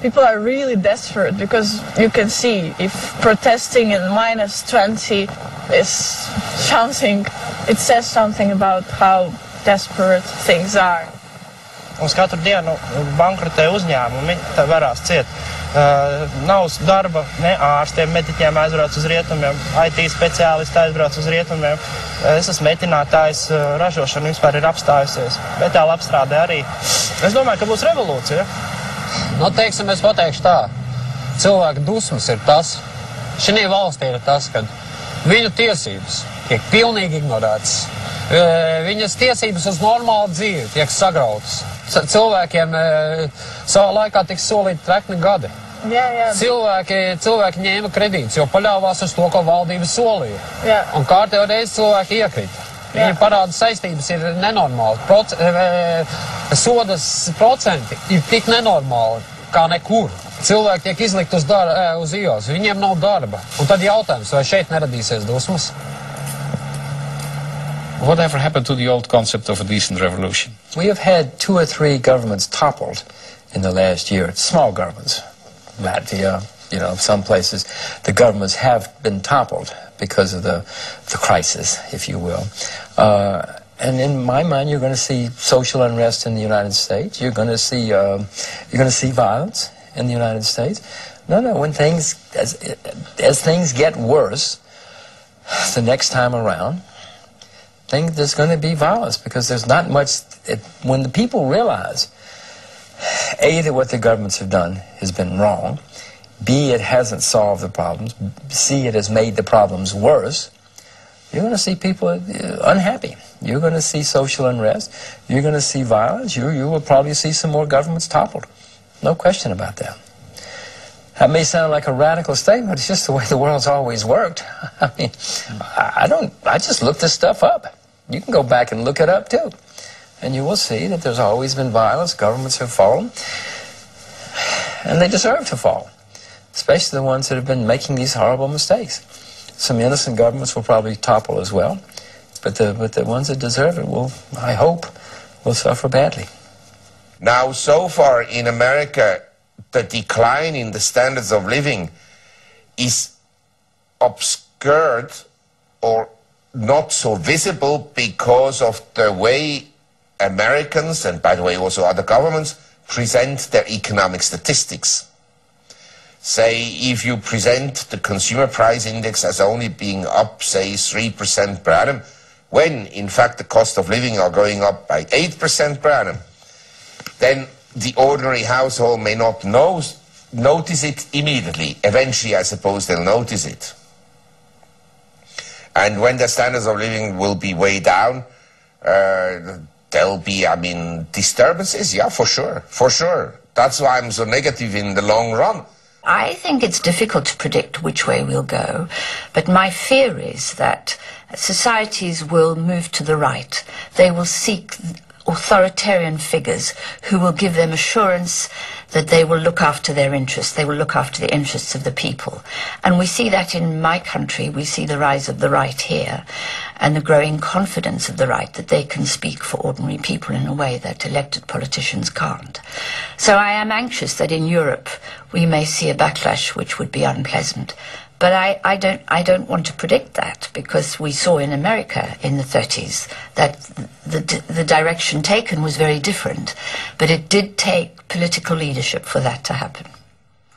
People are really desperate because you can see if protesting in -20 is something, it says something about how desperate things are. Mums katru dienu bankrotē uzņēmumi, tā varās ciet. Nav darba, ne ārstiem, mediķiem aizbrauc uz rietumiem, IT speciālisti aizbrauc uz rietumiem. Es esmu metinātājs, ražošana vispār ir apstājusies. Metāla apstrādē arī. Es domāju, ka būs revolūcija. Nu, teiksim, es pateikšu tā. Cilvēka dusmas ir tas, šī valstī ir tas, ka viņu tiesības tiek pilnīgi ignorētas. Viņas tiesības uz normālu dzīvi tiek sagrautas. Cilvēkiem savā laikā tiks solīti trekni gadi. Jā. Cilvēki ņēma kredītus, jo paļāvās uz to, ko valdība solīja. Jā. Un kārtējo reizi cilvēki iekrita. Viņa parāda saistības ir nenormāli. Sodas procenti ir tik nenormāli kā nekur. Cilvēki tiek izlikt uz ielas, viņiem nav darba. Un tad jautājums, vai šeit neradīsies dusmas? Whatever happened to the old concept of a decent revolution? We have had 2 or 3 governments toppled in the last year. Small governments. Latvia, some places, the governments have been toppled because of the crisis, if you will. And in my mind, you're going to see social unrest in the United States. You're going to see violence in the United States. No, when things, as things get worse, the next time around, there's going to be violence because there's not much. When the people realize, A, that what the governments have done has been wrong, B, it hasn't solved the problems, C, it has made the problems worse, you're going to see people unhappy. You're going to see social unrest. You're going to see violence. You will probably see some more governments toppled. No question about that. That may sound like a radical statement, but it's just the way the world's always worked. I mean, I just looked this stuff up. You can go back and look it up too. And you will see that there's always been violence. Governments have fallen. And they deserve to fall. Especially the ones that have been making these horrible mistakes. Some innocent governments will probably topple as well. But the ones that deserve it will, I hope, will suffer badly. Now, so far in America, the decline in the standards of living is obscured or not so visible because of the way Americans, and by the way also other governments, present their economic statistics. Say, if you present the consumer price index as only being up, say, 3% per annum, when in fact the cost of living are going up by 8% per annum, then the ordinary household may not notice it immediately. Eventually, I suppose, they'll notice it. And when the standards of living will be way down, there'll be, disturbances, yeah, for sure. That's why I'm so negative in the long run. I think it's difficult to predict which way we'll go, but my fear is that societies will move to the right. They will seek authoritarian figures who will give them assurance that they will look after their interests, they will look after the interests of the people. And we see that in my country, we see the rise of the right here and the growing confidence of the right that they can speak for ordinary people in a way that elected politicians can't. So I am anxious that in Europe we may see a backlash which would be unpleasant. But I don't want to predict that, because we saw in America in the 30s that the direction taken was very different. But it did take political leadership for that to happen.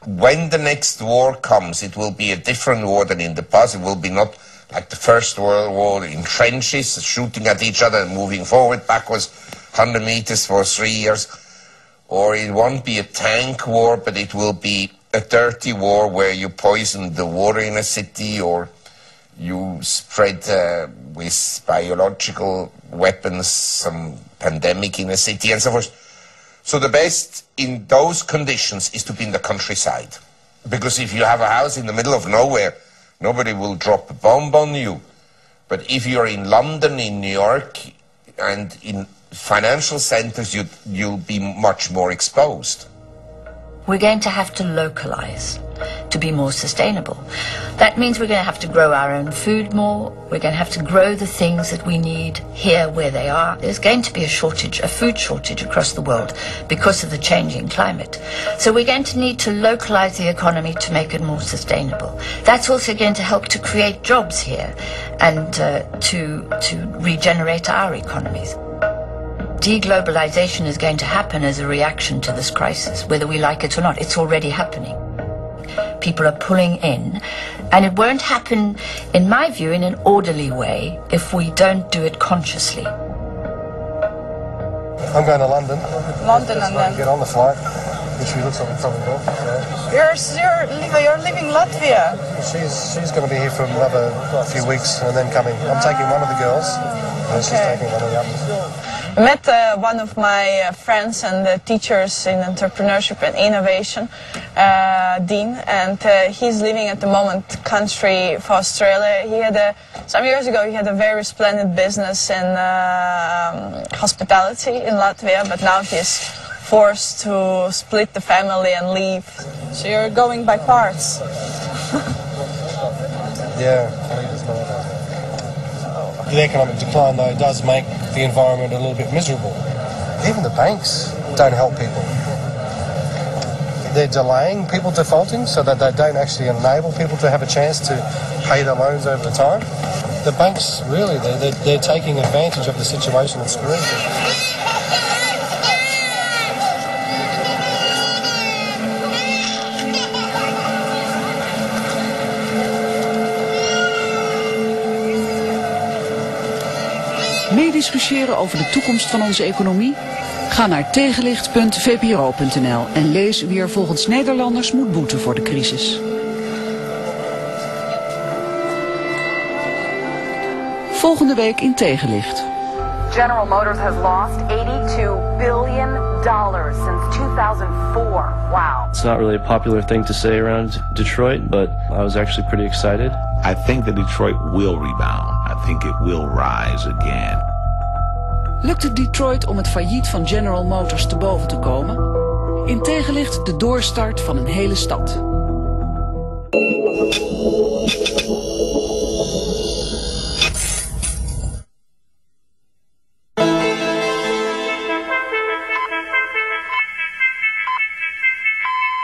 When the next war comes, it will be a different war than in the past. It will be not like the First World War in trenches, shooting at each other and moving forward, backwards, 100 meters for 3 years. Or it won't be a tank war, but it will be a dirty war where you poison the water in a city, or you spread with biological weapons some pandemic in a city and so forth. So the best in those conditions is to be in the countryside. Because if you have a house in the middle of nowhere, nobody will drop a bomb on you. But if you're in London, in New York, and in financial centers, you'll be much more exposed. We're going to have to localize. to be more sustainable. That means we're going to have to grow our own food more. We're going to have to grow the things that we need here where they are. There's going to be a food shortage across the world because of the changing climate. So we're going to need to localize the economy to make it more sustainable. That's also going to help to create jobs here and to regenerate our economies. Deglobalization is going to happen as a reaction to this crisis, whether we like it or not. It's already happening. People are pulling in, and it won't happen, in my view, in an orderly way if we don't do it consciously. I'm going to London. London and then... Get on the flight, which looks like we probably will. You're leaving Latvia. She's going to be here for another few weeks and then coming. I'm taking one of the girls, and she's taking one of the others. I met one of my friends and teachers in entrepreneurship and innovation, Dean, and he's living at the moment country for Australia. He had some years ago he had a very splendid business in hospitality in Latvia, but now he's forced to split the family and leave. So you're going by parts. Yeah. The economic decline, though, does make the environment a little bit miserable. Even the banks don't help people. They're delaying people defaulting so that they don't actually enable people to have a chance to pay their loans over the time. The banks, really, they're taking advantage of the situation and screwing people. Meediscussiëren over de toekomst van onze economie? Ga naar tegenlicht.vpro.nl en lees wie er volgens Nederlanders moet boeten voor de crisis. Volgende week in Tegenlicht. General Motors has lost $82 billion since 2004. Wow. It's not really a popular thing to say around Detroit, but I was actually pretty excited. I think that Detroit will rebound. I think it will rise again. Lukt het Detroit om het failliet van General Motors te boven te komen? In Tegenlicht de doorstart van een hele stad.